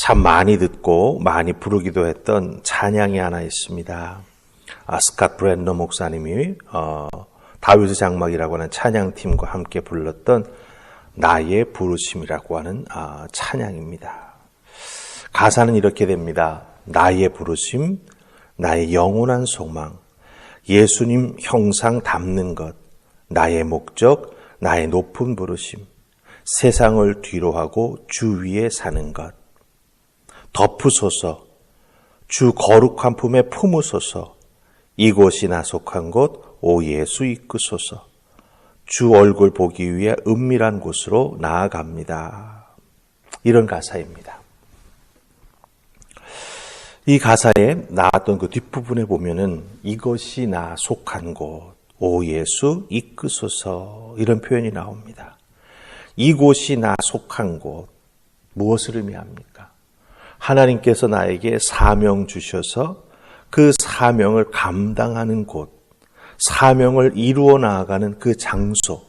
참 많이 듣고 많이 부르기도 했던 찬양이 하나 있습니다. 스캇 브랜더 목사님이 다윗의 장막이라고 하는 찬양팀과 함께 불렀던 나의 부르심이라고 하는 찬양입니다. 가사는 이렇게 됩니다. 나의 부르심, 나의 영원한 소망, 예수님 형상 닮는 것, 나의 목적, 나의 높은 부르심, 세상을 뒤로하고 주 위에 사는 것, 덮으소서, 주 거룩한 품에 품으소서, 이곳이 나 속한 곳, 오 예수 이끄소서, 주 얼굴 보기 위해 은밀한 곳으로 나아갑니다. 이런 가사입니다. 이 가사에 나왔던 그 뒷부분에 보면은 이것이 나 속한 곳, 오 예수 이끄소서 이런 표현이 나옵니다. 이곳이 나 속한 곳, 무엇을 의미합니까? 하나님께서 나에게 사명 주셔서 그 사명을 감당하는 곳, 사명을 이루어 나아가는 그 장소,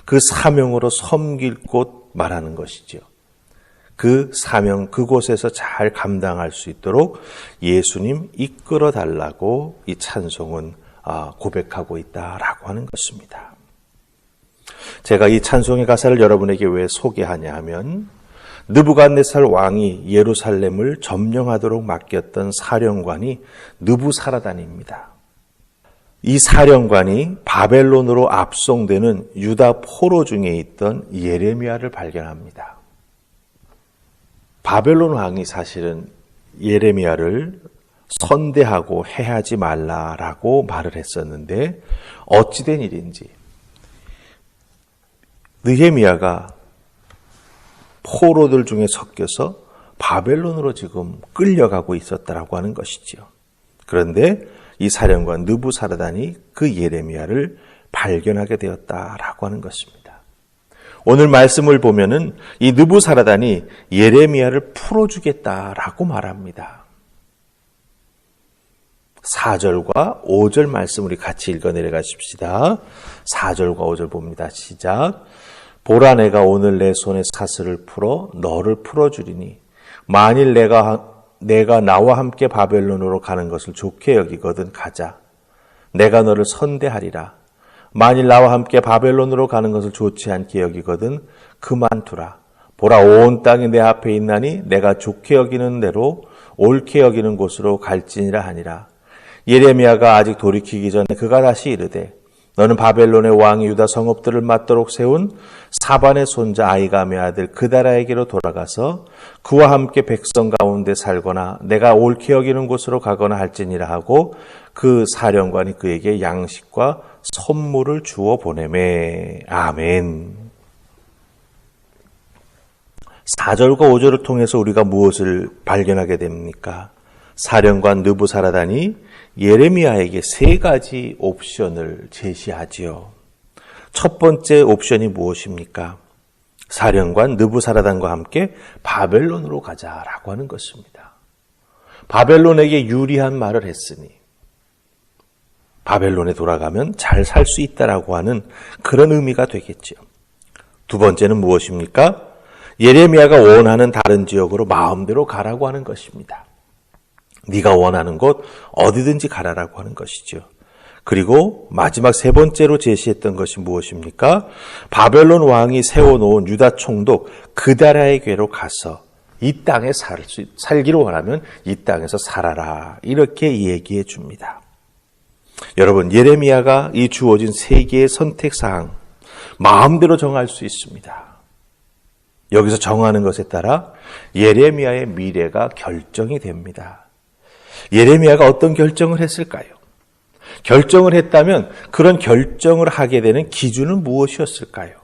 그 사명으로 섬길 곳 말하는 것이죠. 그 사명, 그곳에서 잘 감당할 수 있도록 예수님 이끌어 달라고 이 찬송은 고백하고 있다라고 하는 것입니다. 제가 이 찬송의 가사를 여러분에게 왜 소개하냐 하면 느부갓네살 왕이 예루살렘을 점령하도록 맡겼던 사령관이 느부사라단입니다. 이 사령관이 바벨론으로 압송되는 유다 포로 중에 있던 예레미야를 발견합니다. 바벨론 왕이 사실은 예레미야를 선대하고 해하지 말라라고 말을 했었는데 어찌된 일인지 느헤미야가 포로들 중에 섞여서 바벨론으로 지금 끌려가고 있었다라고 하는 것이죠. 그런데 이 사령관 느부사라단이 그 예레미야를 발견하게 되었다라고 하는 것입니다. 오늘 말씀을 보면은 이 느부사라단이 예레미야를 풀어주겠다라고 말합니다. 4절과 5절 말씀 우리 같이 읽어 내려가십시다. 4절과 5절 봅니다. 시작. 보라 내가 오늘 내 손에 사슬을 풀어 너를 풀어주리니 만일 내가 나와 함께 바벨론으로 가는 것을 좋게 여기거든 가자. 내가 너를 선대하리라. 만일 나와 함께 바벨론으로 가는 것을 좋지 않게 여기거든 그만두라. 보라 온 땅이 내 앞에 있나니 내가 좋게 여기는 대로 옳게 여기는 곳으로 갈지니라 하니라. 예레미야가 아직 돌이키기 전에 그가 다시 이르되 너는 바벨론의 왕이 유다 성읍들을 맞도록 세운 사반의 손자 아이감의 아들 그다라에게로 돌아가서 그와 함께 백성 가운데 살거나 내가 옳게 여기는 곳으로 가거나 할지니라 하고 그 사령관이 그에게 양식과 선물을 주어 보내매. 아멘. 4절과 5절을 통해서 우리가 무엇을 발견하게 됩니까? 사령관 느부사라단이 예레미야에게 3가지 옵션을 제시하지요. 첫 번째 옵션이 무엇입니까? 사령관 느부사라단과 함께 바벨론으로 가자라고 하는 것입니다. 바벨론에게 유리한 말을 했으니 바벨론에 돌아가면 잘 살 수 있다라고 하는 그런 의미가 되겠죠. 두 번째는 무엇입니까? 예레미야가 원하는 다른 지역으로 마음대로 가라고 하는 것입니다. 네가 원하는 곳 어디든지 가라라고 하는 것이죠. 그리고 마지막 3번째로 제시했던 것이 무엇입니까? 바벨론 왕이 세워놓은 유다 총독 그다라에게로 가서 이 땅에 살기를 원하면 이 땅에서 살아라. 이렇게 얘기해 줍니다. 여러분, 예레미야가 이 주어진 3개의 선택사항 마음대로 정할 수 있습니다. 여기서 정하는 것에 따라 예레미야의 미래가 결정이 됩니다. 예레미야가 어떤 결정을 했을까요? 결정을 했다면 그런 결정을 하게 되는 기준은 무엇이었을까요?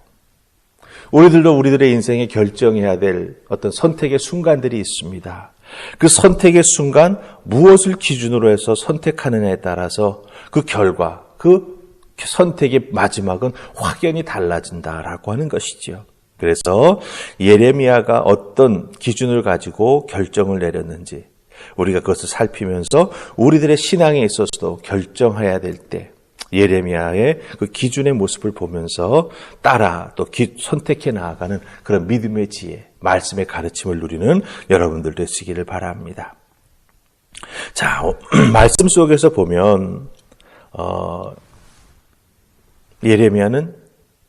우리들도 우리들의 인생에 결정해야 될 어떤 선택의 순간들이 있습니다. 그 선택의 순간 무엇을 기준으로 해서 선택하느냐에 따라서 그 결과, 그 선택의 마지막은 확연히 달라진다라고 하는 것이죠. 그래서 예레미야가 어떤 기준을 가지고 결정을 내렸는지 우리가 그것을 살피면서 우리들의 신앙에 있어서도 결정해야 될 때 예레미야의 그 기준의 모습을 보면서 따라 또 선택해 나아가는 그런 믿음의 지혜, 말씀의 가르침을 누리는 여러분들 되시기를 바랍니다. 자, 말씀 속에서 보면 예레미야는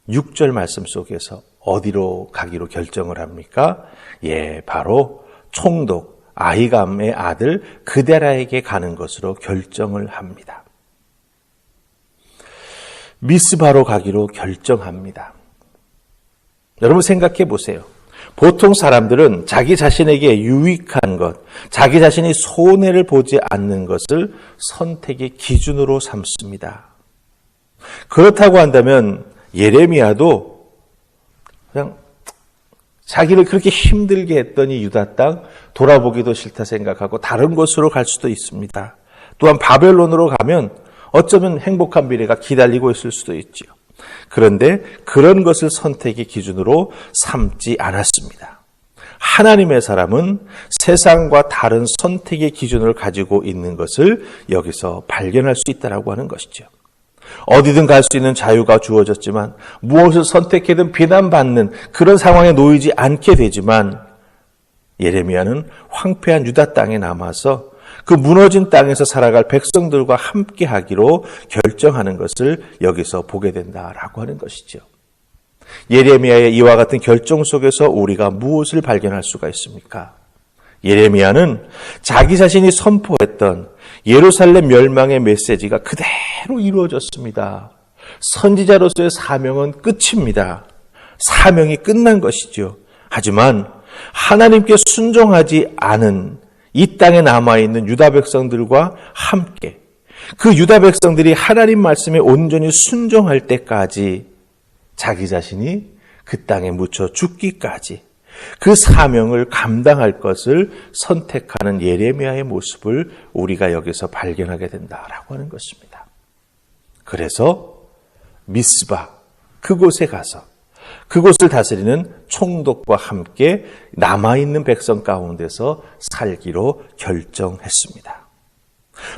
6절 말씀 속에서 어디로 가기로 결정을 합니까? 바로 총독 아히감의 아들 그데라에게 가는 것으로 결정을 합니다. 미스바로 가기로 결정합니다. 여러분 생각해 보세요. 보통 사람들은 자기 자신에게 유익한 것, 자기 자신이 손해를 보지 않는 것을 선택의 기준으로 삼습니다. 그렇다고 한다면 예레미야도 그냥 자기를 그렇게 힘들게 했던 이 유다 땅 돌아보기도 싫다 생각하고 다른 곳으로 갈 수도 있습니다. 또한 바벨론으로 가면 어쩌면 행복한 미래가 기다리고 있을 수도 있죠. 그런데 그런 것을 선택의 기준으로 삼지 않았습니다. 하나님의 사람은 세상과 다른 선택의 기준을 가지고 있는 것을 여기서 발견할 수 있다고 하는 것이죠. 어디든 갈 수 있는 자유가 주어졌지만 무엇을 선택해든 비난받는 그런 상황에 놓이지 않게 되지만 예레미야는 황폐한 유다 땅에 남아서 그 무너진 땅에서 살아갈 백성들과 함께 하기로 결정하는 것을 여기서 보게 된다라고 하는 것이죠. 예레미야의 이와 같은 결정 속에서 우리가 무엇을 발견할 수가 있습니까? 예레미야는 자기 자신이 선포했던 예루살렘 멸망의 메시지가 그대로 이루어졌습니다. 선지자로서의 사명은 끝입니다. 사명이 끝난 것이죠. 하지만 하나님께 순종하지 않은 이 땅에 남아있는 유다 백성들과 함께 그 유다 백성들이 하나님 말씀에 온전히 순종할 때까지 자기 자신이 그 땅에 묻혀 죽기까지 그 사명을 감당할 것을 선택하는 예레미야의 모습을 우리가 여기서 발견하게 된다라고 하는 것입니다. 그래서 미스바 그곳에 가서 그곳을 다스리는 총독과 함께 남아있는 백성 가운데서 살기로 결정했습니다.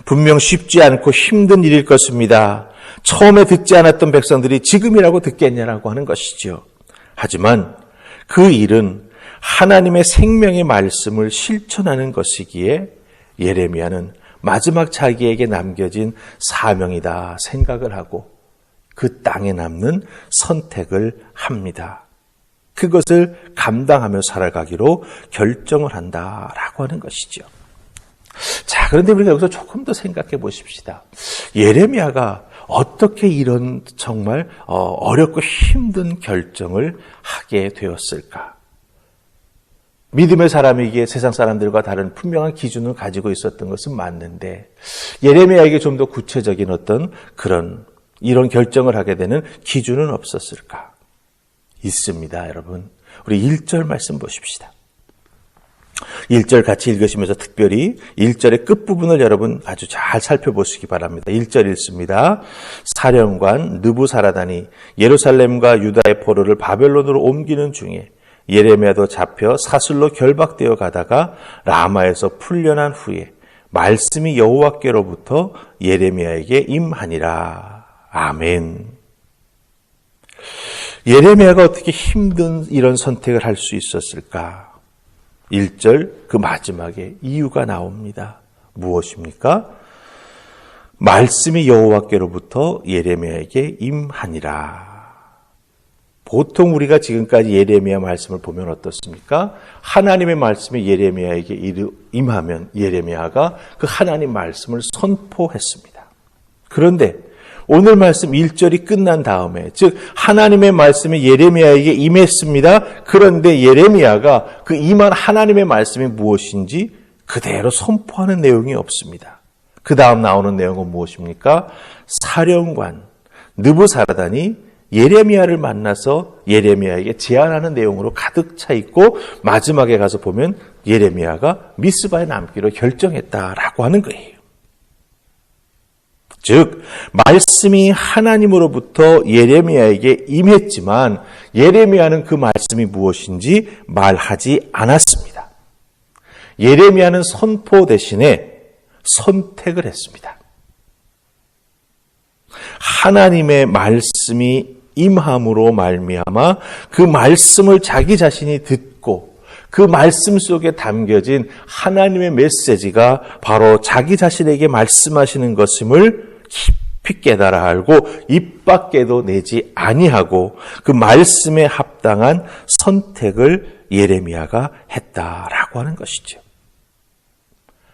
분명 쉽지 않고 힘든 일일 것입니다. 처음에 듣지 않았던 백성들이 지금이라고 듣겠냐라고 하는 것이죠. 하지만 그 일은 하나님의 생명의 말씀을 실천하는 것이기에 예레미야는 마지막 자기에게 남겨진 사명이다 생각을 하고 그 땅에 남는 선택을 합니다. 그것을 감당하며 살아가기로 결정을 한다라고 하는 것이죠. 자, 그런데 우리가 여기서 조금 더 생각해 보십시다. 예레미야가 어떻게 이런 정말 어렵고 힘든 결정을 하게 되었을까? 믿음의 사람이기에 세상 사람들과 다른 분명한 기준을 가지고 있었던 것은 맞는데 예레미야에게 좀 더 구체적인 어떤 이런 결정을 하게 되는 기준은 없었을까? 있습니다, 여러분. 우리 1절 말씀 보십시다. 1절 같이 읽으시면서 특별히 1절의 끝부분을 여러분 아주 잘 살펴보시기 바랍니다. 1절 읽습니다. 사령관 느부사라단이 예루살렘과 유다의 포로를 바벨론으로 옮기는 중에 예레미야도 잡혀 사슬로 결박되어 가다가 라마에서 풀려난 후에 말씀이 여호와께로부터 예레미야에게 임하니라. 아멘. 예레미야가 어떻게 힘든 이런 선택을 할 수 있었을까? 1절 그 마지막에 이유가 나옵니다. 무엇입니까? 말씀이 여호와께로부터 예레미야에게 임하니라. 보통 우리가 지금까지 예레미야 말씀을 보면 어떻습니까? 하나님의 말씀이 예레미야에게 임하면 예레미야가 그 하나님 말씀을 선포했습니다. 그런데 오늘 말씀 1절이 끝난 다음에 즉 하나님의 말씀이 예레미야에게 임했습니다. 그런데 예레미야가 그 임한 하나님의 말씀이 무엇인지 그대로 선포하는 내용이 없습니다. 그 다음 나오는 내용은 무엇입니까? 사령관 느부사라단이 예레미야를 만나서 예레미야에게 제안하는 내용으로 가득 차 있고 마지막에 가서 보면 예레미야가 미스바에 남기로 결정했다라고 하는 거예요. 즉 말씀이 하나님으로부터 예레미야에게 임했지만 예레미야는 그 말씀이 무엇인지 말하지 않았습니다. 예레미야는 선포 대신에 선택을 했습니다. 하나님의 말씀이 임함으로 말미암아 그 말씀을 자기 자신이 듣고 그 말씀 속에 담겨진 하나님의 메시지가 바로 자기 자신에게 말씀하시는 것임을 깊이 깨달아 알고 입 밖에도 내지 아니하고 그 말씀에 합당한 선택을 예레미야가 했다라고 하는 것이죠.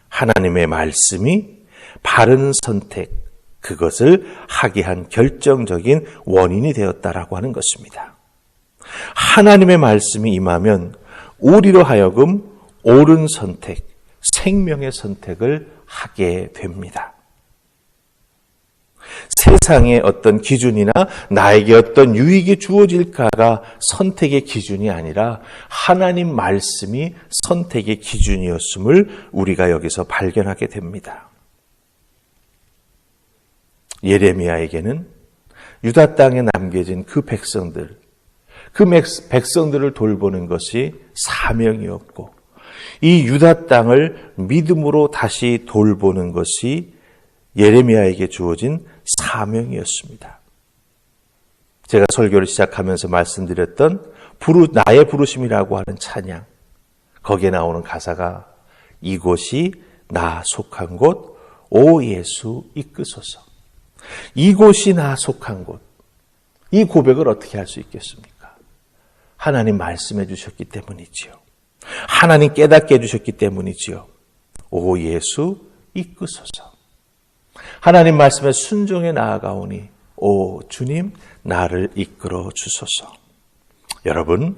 하나님의 말씀이 바른 선택, 그것을 하게 한 결정적인 원인이 되었다라고 하는 것입니다. 하나님의 말씀이 임하면 우리로 하여금 옳은 선택, 생명의 선택을 하게 됩니다. 세상의 어떤 기준이나 나에게 어떤 유익이 주어질까가 선택의 기준이 아니라 하나님 말씀이 선택의 기준이었음을 우리가 여기서 발견하게 됩니다. 예레미야에게는 유다 땅에 남겨진 그 백성들, 그 백성들을 돌보는 것이 사명이었고 이 유다 땅을 믿음으로 다시 돌보는 것이 예레미야에게 주어진 사명이었습니다. 제가 설교를 시작하면서 말씀드렸던 나의 부르심이라고 하는 찬양, 거기에 나오는 가사가 이곳이 나 속한 곳, 오 예수 이끄소서. 이곳이 나 속한 곳. 이 고백을 어떻게 할 수 있겠습니까? 하나님 말씀해 주셨기 때문이지요. 하나님 깨닫게 해주셨기 때문이지요. 오 예수 이끄소서. 하나님 말씀에 순종해 나아가오니 오 주님 나를 이끌어 주소서. 여러분,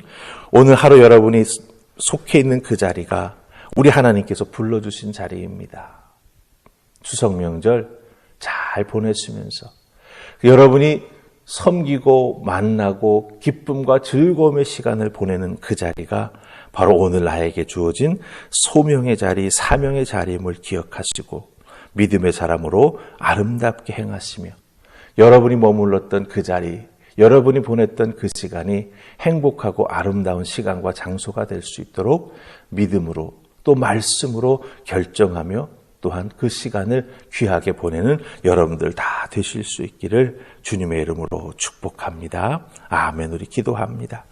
오늘 하루 여러분이 속해 있는 그 자리가 우리 하나님께서 불러주신 자리입니다. 추석 명절 잘 보냈으면서 여러분이 섬기고 만나고 기쁨과 즐거움의 시간을 보내는 그 자리가 바로 오늘 나에게 주어진 소명의 자리, 사명의 자리임을 기억하시고 믿음의 사람으로 아름답게 행하시며 여러분이 머물렀던 그 자리, 여러분이 보냈던 그 시간이 행복하고 아름다운 시간과 장소가 될 수 있도록 믿음으로 또 말씀으로 결정하며 또한 그 시간을 귀하게 보내는 여러분들 다 되실 수 있기를 주님의 이름으로 축복합니다. 아멘. 우리 기도합니다.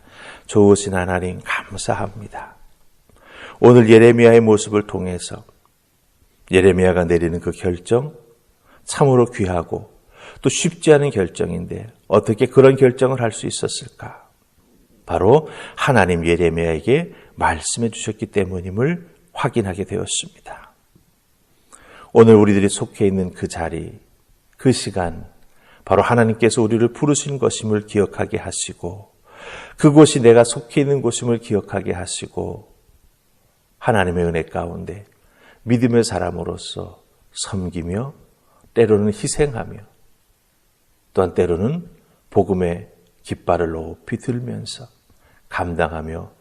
좋으신 하나님 감사합니다. 오늘 예레미야의 모습을 통해서 예레미야가 내리는 그 결정 참으로 귀하고 또 쉽지 않은 결정인데 어떻게 그런 결정을 할 수 있었을까? 바로 하나님 예레미야에게 말씀해 주셨기 때문임을 확인하게 되었습니다. 오늘 우리들이 속해 있는 그 자리, 그 시간, 바로 하나님께서 우리를 부르신 것임을 기억하게 하시고 그곳이 내가 속해 있는 곳임을 기억하게 하시고 하나님의 은혜 가운데 믿음의 사람으로서 섬기며 때로는 희생하며 또한 때로는 복음의 깃발을 높이 들면서 감당하며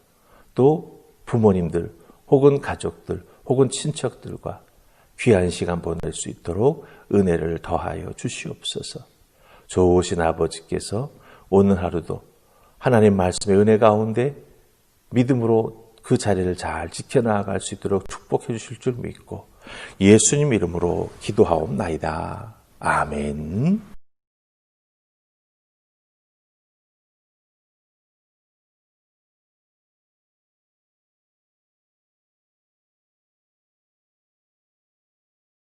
또 부모님들 혹은 가족들 혹은 친척들과 귀한 시간 보낼 수 있도록 은혜를 더하여 주시옵소서. 좋으신 아버지께서 오늘 하루도 하나님 말씀의 은혜 가운데 믿음으로 그 자리를 잘 지켜나갈 수 있도록 축복해 주실 줄 믿고 예수님 이름으로 기도하옵나이다. 아멘.